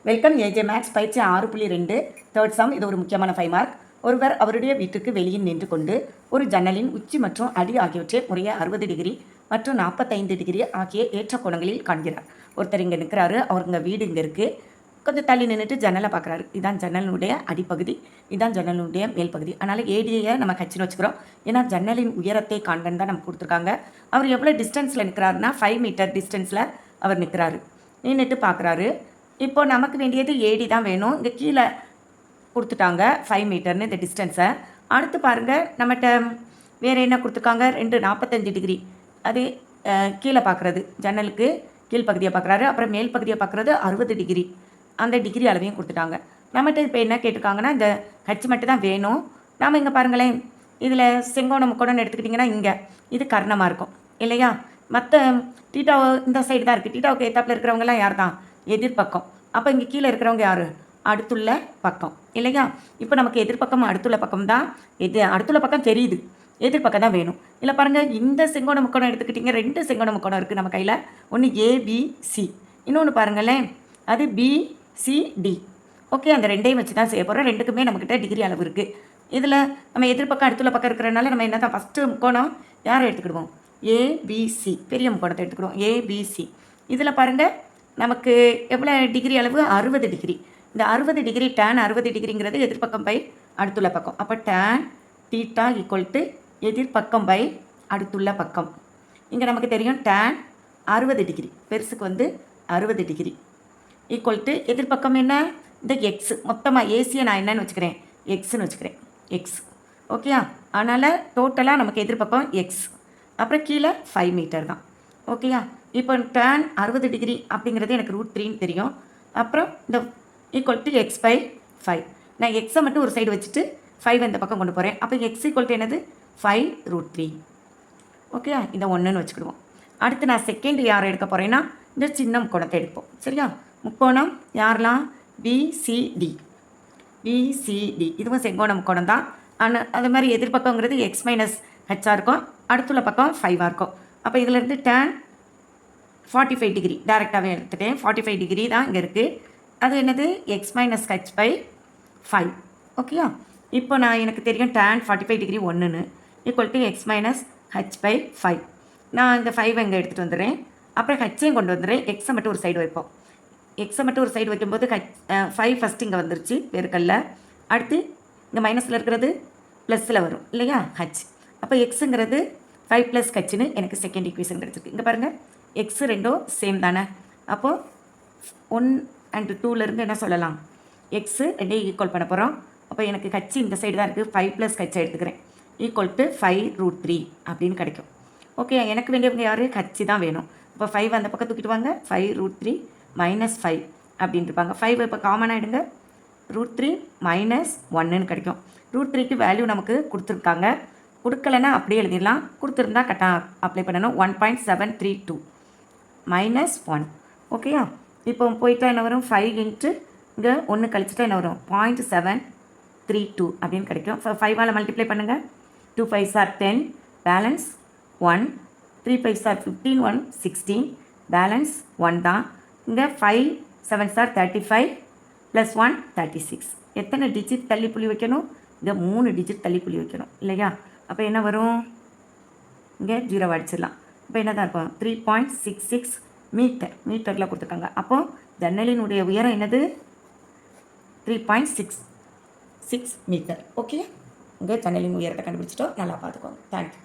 Welcome AJ maths பயிற்சி 6.2 third sum. இது ஒரு முக்கியமான 5 மார்க். ஒருவர் அவருடைய வீட்டுக்கு வெளியில் நின்று கொண்டு ஒரு ஜன்னலின் உச்சி மற்றும் அடி ஆகியவற்றை முறையே 60 டிகிரி மற்றும் 45 டிகிரி ஆகிய ஏற்ற கோணங்களில் காண்கிறார். ஒருத்தர் இங்கே நிற்கிறாரு, அவருங்க வீடு இங்கே இருக்குது. கொஞ்சம் தள்ளி நின்றுட்டு ஜன்னலை பார்க்குறாரு. இதான் ஜன்னலினுடைய அடிப்பகுதி, இதான் ஜன்னலினுடைய மேல் பகுதி. அதனால் ஏடியை நம்ம கட்சின்னு வச்சுக்கிறோம். ஏன்னா ஜன்னலின் உயரத்தை காண்கன்னு தான் நம்ம கொடுத்துருக்காங்க. அவர் எவ்வளோ டிஸ்டன்ஸில் நிற்கிறாருன்னா 5 மீட்டர் டிஸ்டன்ஸில் அவர் நிற்கிறாரு. நின்றுட்டு பார்க்குறாரு. இப்போ நமக்கு வேண்டியது ஏடி தான் வேணும். இங்கே கீழே கொடுத்துட்டாங்க 5 மீட்டர்னு இந்த டிஸ்டன்ஸை. அடுத்து பாருங்கள், நம்மகிட்ட வேறு என்ன கொடுத்துருக்காங்க, 45 டிகிரி. அது கீழே பார்க்குறது, ஜன்னலுக்கு கீழ்ப்பகுதியை பார்க்குறாரு. அப்புறம் மேல் பகுதியை பார்க்குறது 60 டிகிரி. அந்த டிகிரி அளவையும் கொடுத்துட்டாங்க. நம்மகிட்ட இப்போ என்ன கேட்டிருக்காங்கன்னா, இந்த கட்சி மட்டும் தான் வேணும். நாம் இங்கே பாருங்களேன், இதில் செங்கோணம் முக்கோணம்னு எடுத்துக்கிட்டிங்கன்னா இங்கே இது கர்ணமாக இருக்கும் இல்லையா? மற்ற டீட்டாவை இந்த சைடு தான் இருக்குது. டீட்டாவுக்கு ஏத்தாப்பில் இருக்கிறவங்கலாம் யார் தான்? எதிர்பக்கம். அப்போ இங்கே கீழே இருக்கிறவங்க யார்? அடுத்துள்ள பக்கம் இல்லையா? இப்போ நமக்கு எதிர்பக்கம் அடுத்துள்ள பக்கம் தான். அடுத்துள்ள பக்கம் தெரியுது, எதிர்பக்கம் தான் வேணும். இல்லை பாருங்கள், இந்த செங்கோண முக்கோணம் எடுத்துக்கிட்டிங்க, 2 செங்கோண முக்கோணம் இருக்குது நம்ம கையில். ஒன்று ஏபிசி, இன்னொன்று பாருங்களேன் அது பிசிடி. ஓகே, அந்த ரெண்டையும் வச்சு தான் செய்ய போகிறோம். ரெண்டுக்குமே நம்மக்கிட்ட டிகிரி அளவு இருக்குது. இதில் நம்ம எதிர்பக்கம் அடுத்துள்ள பக்கம் இருக்கிறனால நம்ம என்ன தான் ஃபஸ்ட்டு முக்கோணம் யாரை எடுத்துக்கிடுவோம்? ஏபிசி, பெரிய முக்கோணத்தை எடுத்துக்கிடுவோம், ஏபிசி. இதில் பாருங்கள், நமக்கு எவ்வளோ டிகிரி அளவு? 60 டிகிரி. இந்த 60 டிகிரி டேன் 60 டிகிரிங்கிறது எதிர்பக்கம் பை அடுத்துள்ள பக்கம். அப்போ டேன் தீட்டா ஈக்குவல் டு எதிர்பக்கம் பை அடுத்துள்ள பக்கம். இங்கே நமக்கு தெரியும் டேன் 60 டிகிரி, பெருசுக்கு வந்து 60 டிகிரி ஈக்குவல் டு எதிர்பக்கம் என்ன? இந்த எக்ஸ். மொத்தமாக ஏசியை நான் என்னன்னு வச்சுக்கிறேன்? எக்ஸ்ன்னு வச்சுக்கிறேன், எக்ஸ். ஓகேயா? அதனால் டோட்டலாக நமக்கு எதிர்பக்கம் எக்ஸ். அப்புறம் கீழே 5 மீட்டர் தான். ஓகேயா? இப்போ டேன் 60 டிகிரி அப்படிங்கிறது எனக்கு √3ன்னு தெரியும். அப்புறம் இந்த ஈக்குவல் டு எக்ஸ் பை 5. நான் எக்ஸை மட்டும் ஒரு சைடு வச்சுட்டு 5 இந்த பக்கம் கொண்டு போகிறேன். அப்போ எக்ஸ் ஈக்குவல் டு என்னது? 5√3. ஓகேயா? இதை 1ன்னு வச்சுக்கிடுவோம். அடுத்து நான் செகண்ட் யாரை எடுக்க போகிறேன்னா, இந்த சின்ன முக்கோணத்தை எடுப்போம். சரியா? முக்கோணம் யாரெல்லாம்? பிசிடி. பிசிடி இதுவும் செங்கோண முக்கோணம் தான். ஆனால் அது மாதிரி எதிர்பக்கங்கிறது எக்ஸ் மைனஸ் ஹெச்சாக இருக்கும், அடுத்துள்ள பக்கம் 5ஆக இருக்கும். அப்போ இதிலேருந்து டேன் 45 டிகிரி டேரெக்டாகவே எடுத்துட்டேன். 45 டிகிரி தான் இங்கே இருக்குது. அது என்னது? X minus h by 5. ஓகேயா? இப்போ நான் எனக்கு தெரியும் டேன் 45 டிகிரி 1ன்னு equal to x minus h by 5. நான் இந்த 5 இங்கே எடுத்துகிட்டு வந்துடுறேன். அப்புறம் ஹெச்சையும் கொண்டு வந்துடுறேன். எக்ஸை மட்டும் ஒரு சைடு வைப்போம். எக்ஸை மட்டும் ஒரு சைடு வைக்கும்போது 5 ஃபஸ்ட்டு இங்கே வந்துருச்சு பெருக்கல்ல. அடுத்து இங்கே மைனஸில் இருக்கிறது ப்ளஸில் வரும் இல்லையா? ஹச். அப்போ எக்ஸுங்கிறது 5 + ஹச்னு எனக்கு செகண்ட் ஈக்குவேஷன் கிடச்சிருக்கு. இங்கே பாருங்கள், எக்ஸு ரெண்டும் சேம் தானே. அப்போது 1 and 2லேருந்து என்ன சொல்லலாம்? எக்ஸு ரெண்டையும் ஈக்குவல் பண்ண போகிறோம். அப்போ எனக்கு ஹச் இந்த சைடு தான் இருக்குது, 5 + ஹச்சை எடுத்துக்கிறேன். ஈக்குவல் டு 5√3 அப்படின்னு கிடைக்கும். ஓகே, எனக்கு வேண்டியவங்க யார்? ஹச்சு தான் வேணும். இப்போ 5 அந்த பக்கம் தூக்கிட்டு வாங்க, 5√3 - 5 அப்படின்னு இருப்பாங்க. 5 இப்போ காமனாக எடுங்க, √3 - 1ன்னு கிடைக்கும். √3க்கு வேல்யூ நமக்கு கொடுத்துருக்காங்க. கொடுக்கலைன்னா அப்படியே எழுதிடலாம். கொடுத்துருந்தா கரெக்டாக அப்ளை பண்ணணும். 1.732 -1. ஓகேயா? இப்போ போயிட்டா என்ன வரும்? 5 இன்ட்டு இங்கே 1 கழிச்சிட்டா என்ன வரும்? 0.732 அப்படின்னு கிடைக்கும். 5ஆல் மல்டிப்ளை பண்ணுங்கள். 2 5s are 10, balance 1. 3 5s are 15, 1 16, balance 1 தான். இங்கே 5 7s are 35 + 1 36. எத்தனை டிஜிட் தள்ளி புள்ளி வைக்கணும்? இங்கே 3 டிஜிட் தள்ளி புள்ளி வைக்கணும் இல்லையா? அப்போ என்ன வரும்? இங்கே 0 அடிச்சிடலாம். இப்போ என்ன தான் இருக்கும்? 3.66 மீட்டரில் கொடுத்துருக்காங்க. அப்போது ஜன்னலினுடைய உயரம் என்னது? 3.66 மீட்டர். ஓகே, இங்கே ஜன்னலின் உயரத்தை கண்டுபிடிச்சிட்டோம். நல்லா பார்த்துக்கோங்க. தேங்க்யூ.